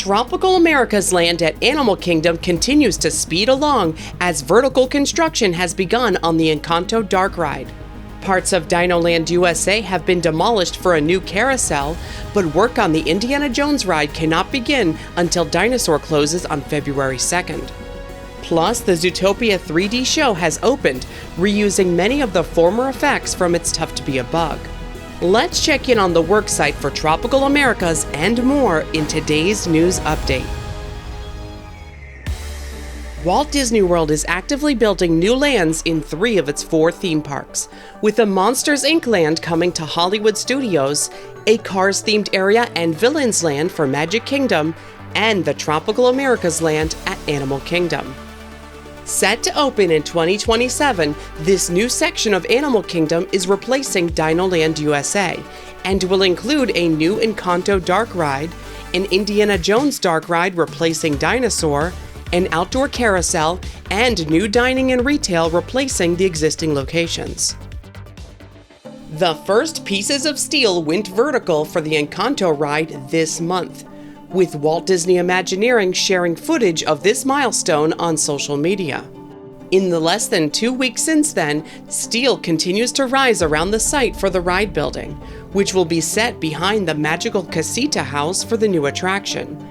Tropical America's land at Animal Kingdom continues to speed along as vertical construction has begun on the Encanto dark ride. Parts of DinoLand USA have been demolished for a new carousel, but work on the Indiana Jones ride cannot begin until Dinosaur closes on February 2nd. Plus, the Zootopia 3D show has opened, reusing many of the former effects from It's Tough to Be a Bug. Let's check in on the work site for Tropical Americas and more in today's news update. Walt Disney World is actively building new lands in 3 of its 4 theme parks, with a Monsters Inc. land coming to Hollywood Studios, a Cars-themed area and Villains Land for Magic Kingdom, and the Tropical Americas land at Animal Kingdom. Set to open in 2027, this new section of Animal Kingdom is replacing DinoLand USA and will include a new Encanto dark ride, an Indiana Jones dark ride replacing Dinosaur, an outdoor carousel, and new dining and retail replacing the existing locations. The first pieces of steel went vertical for the Encanto ride this month, with Walt Disney Imagineering sharing footage of this milestone on social media. In the less than 2 weeks since then, steel continues to rise around the site for the ride building, which will be set behind the magical Casita house for the new attraction.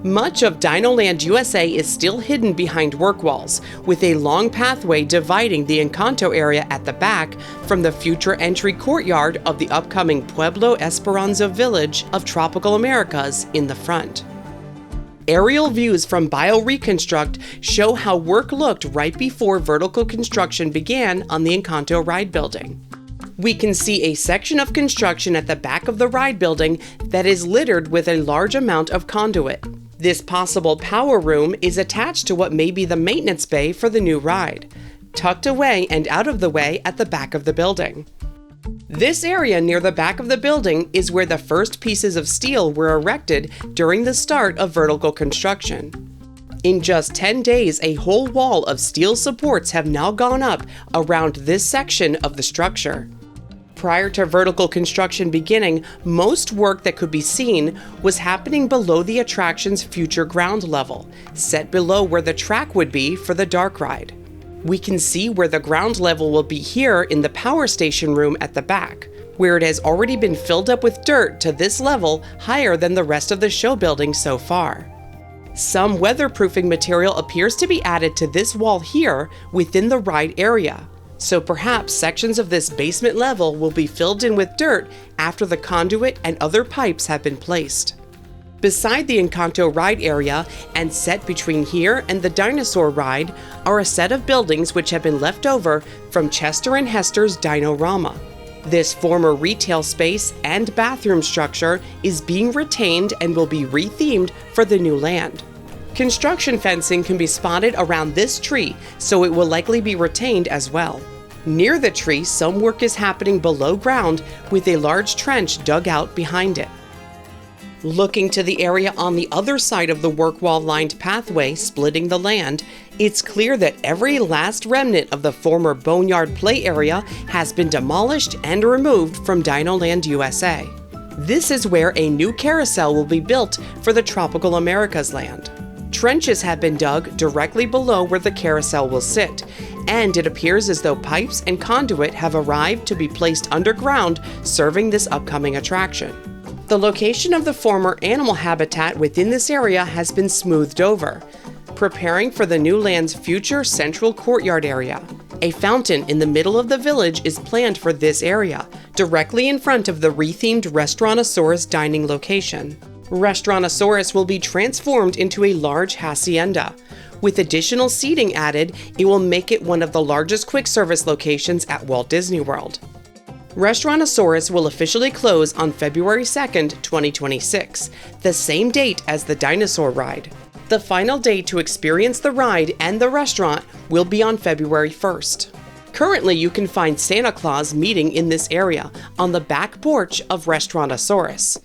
Much of DinoLand USA is still hidden behind work walls, with a long pathway dividing the Encanto area at the back from the future entry courtyard of the upcoming Pueblo Esperanza village of Tropical Americas in the front. Aerial views from BioReconstruct show how work looked right before vertical construction began on the Encanto ride building. We can see a section of construction at the back of the ride building that is littered with a large amount of conduit. This possible power room is attached to what may be the maintenance bay for the new ride, tucked away and out of the way at the back of the building. This area near the back of the building is where the first pieces of steel were erected during the start of vertical construction. In just 10 days, a whole wall of steel supports have now gone up around this section of the structure. Prior to vertical construction beginning, most work that could be seen was happening below the attraction's future ground level, set below where the track would be for the dark ride. We can see where the ground level will be here in the power station room at the back, where it has already been filled up with dirt to this level higher than the rest of the show building so far. Some weatherproofing material appears to be added to this wall here within the ride area. So perhaps sections of this basement level will be filled in with dirt after the conduit and other pipes have been placed. Beside the Encanto ride area and set between here and the Dinosaur ride are a set of buildings which have been left over from Chester and Hester's Dino-Rama. This former retail space and bathroom structure is being retained and will be rethemed for the new land. Construction fencing can be spotted around this tree, so it will likely be retained as well. Near the tree, some work is happening below ground with a large trench dug out behind it. Looking to the area on the other side of the work wall-lined pathway splitting the land, it's clear that every last remnant of the former Boneyard play area has been demolished and removed from DinoLand USA. This is where a new carousel will be built for the Tropical Americas land. Trenches have been dug directly below where the carousel will sit, and it appears as though pipes and conduit have arrived to be placed underground, serving this upcoming attraction. The location of the former animal habitat within this area has been smoothed over, preparing for the new land's future central courtyard area. A fountain in the middle of the village is planned for this area, directly in front of the rethemed Restaurantosaurus dining location. Restaurantosaurus will be transformed into a large hacienda. With additional seating added, it will make it one of the largest quick service locations at Walt Disney World. Restaurantosaurus will officially close on February 2nd, 2026, the same date as the Dinosaur ride. The final date to experience the ride and the restaurant will be on February 1st. Currently, you can find Santa Claus meeting in this area on the back porch of Restaurantosaurus.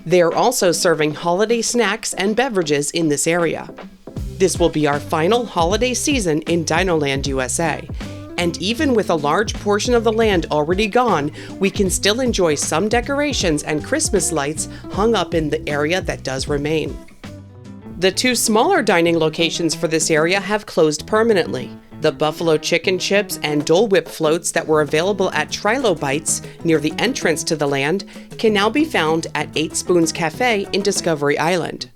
They are also serving holiday snacks and beverages in this area. This will be our final holiday season in DinoLand USA. And even with a large portion of the land already gone, we can still enjoy some decorations and Christmas lights hung up in the area that does remain. The two smaller dining locations for this area have closed permanently. The buffalo chicken chips and Dole Whip floats that were available at Trilo Bites near the entrance to the land can now be found at 8 Spoons Cafe in Discovery Island.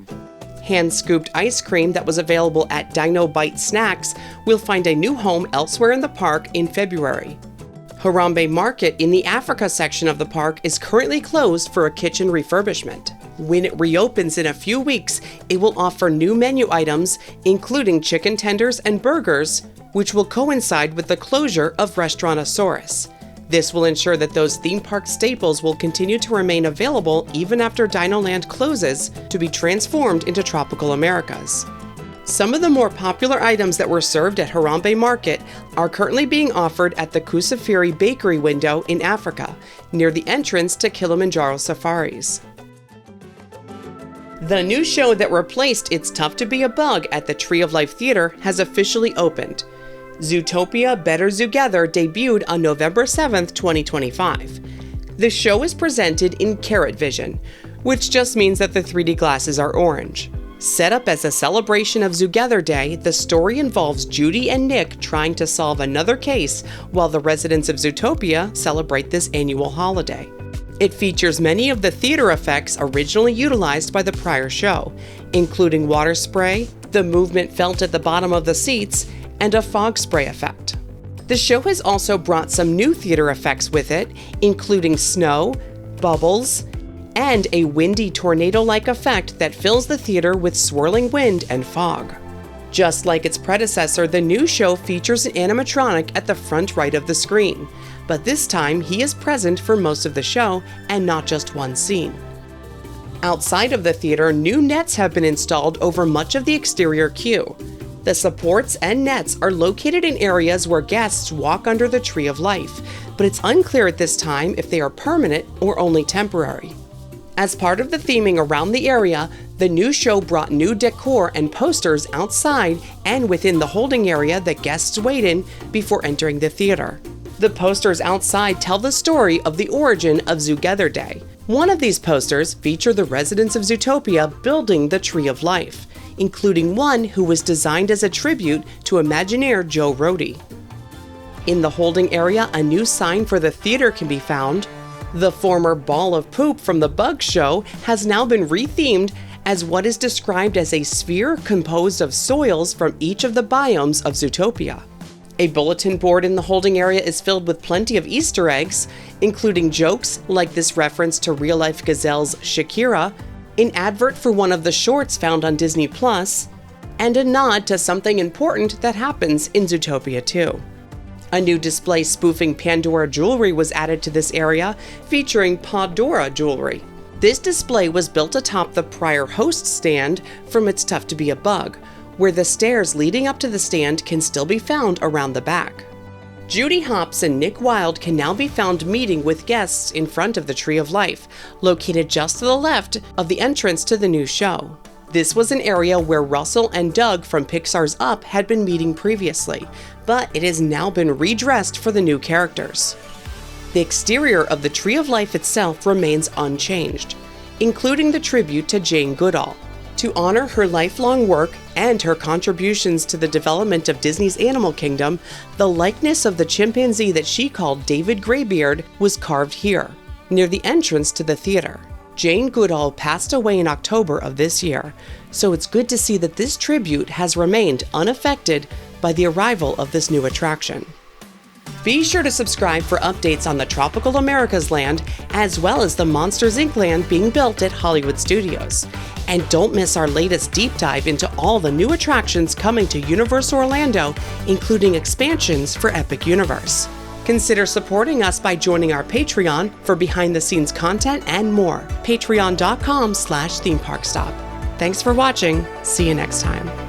Hand-scooped ice cream that was available at Dino Bite Snacks will find a new home elsewhere in the park in February. Harambe Market in the Africa section of the park is currently closed for a kitchen refurbishment. When it reopens in a few weeks, it will offer new menu items, including chicken tenders and burgers, which will coincide with the closure of Restaurantosaurus. This will ensure that those theme park staples will continue to remain available even after DinoLand closes to be transformed into Tropical Americas. Some of the more popular items that were served at Harambe Market are currently being offered at the Kusafiri Bakery window in Africa, near the entrance to Kilimanjaro Safaris. The new show that replaced It's Tough to Be a Bug at the Tree of Life Theater has officially opened. Zootopia Better Zoogether debuted on November 7, 2025. The show is presented in Carrot Vision, which just means that the 3D glasses are orange. Set up as a celebration of Zoogether Day, the story involves Judy and Nick trying to solve another case while the residents of Zootopia celebrate this annual holiday. It features many of the theater effects originally utilized by the prior show, including water spray, the movement felt at the bottom of the seats, and a fog spray effect. The show has also brought some new theater effects with it, including snow, bubbles, and a windy tornado-like effect that fills the theater with swirling wind and fog. Just like its predecessor, the new show features an animatronic at the front right of the screen, but this time he is present for most of the show and not just one scene. Outside of the theater, new nets have been installed over much of the exterior queue. The supports and nets are located in areas where guests walk under the Tree of Life, but it's unclear at this time if they are permanent or only temporary. As part of the theming around the area, the new show brought new decor and posters outside and within the holding area that guests wait in before entering the theater. The posters outside tell the story of the origin of Zoogether Day. One of these posters features the residents of Zootopia building the Tree of Life, including one who was designed as a tribute to Imagineer Joe Rohde. In the holding area, a new sign for the theater can be found. The former ball of poop from the Bug Show has now been rethemed as what is described as a sphere composed of soils from each of the biomes of Zootopia. A bulletin board in the holding area is filled with plenty of Easter eggs, including jokes like this reference to real-life gazelles Shakira, an advert for one of the shorts found on Disney+, and a nod to something important that happens in Zootopia 2. A new display spoofing Pandora jewelry was added to this area, featuring Pandora jewelry. This display was built atop the prior host stand from It's Tough to Be a Bug, where the stairs leading up to the stand can still be found around the back. Judy Hopps and Nick Wilde can now be found meeting with guests in front of the Tree of Life, located just to the left of the entrance to the new show. This was an area where Russell and Doug from Pixar's Up had been meeting previously, but it has now been redressed for the new characters. The exterior of the Tree of Life itself remains unchanged, including the tribute to Jane Goodall. To honor her lifelong work and her contributions to the development of Disney's Animal Kingdom, the likeness of the chimpanzee that she called David Graybeard was carved here, near the entrance to the theater. Jane Goodall passed away in October of this year, so it's good to see that this tribute has remained unaffected by the arrival of this new attraction. Be sure to subscribe for updates on the Tropical Americas land, as well as the Monsters Inc. land being built at Hollywood Studios. And don't miss our latest deep dive into all the new attractions coming to Universal Orlando, including expansions for Epic Universe. Consider supporting us by joining our Patreon for behind-the-scenes content and more. Patreon.com/themeparkstop. Thanks for watching. See you next time.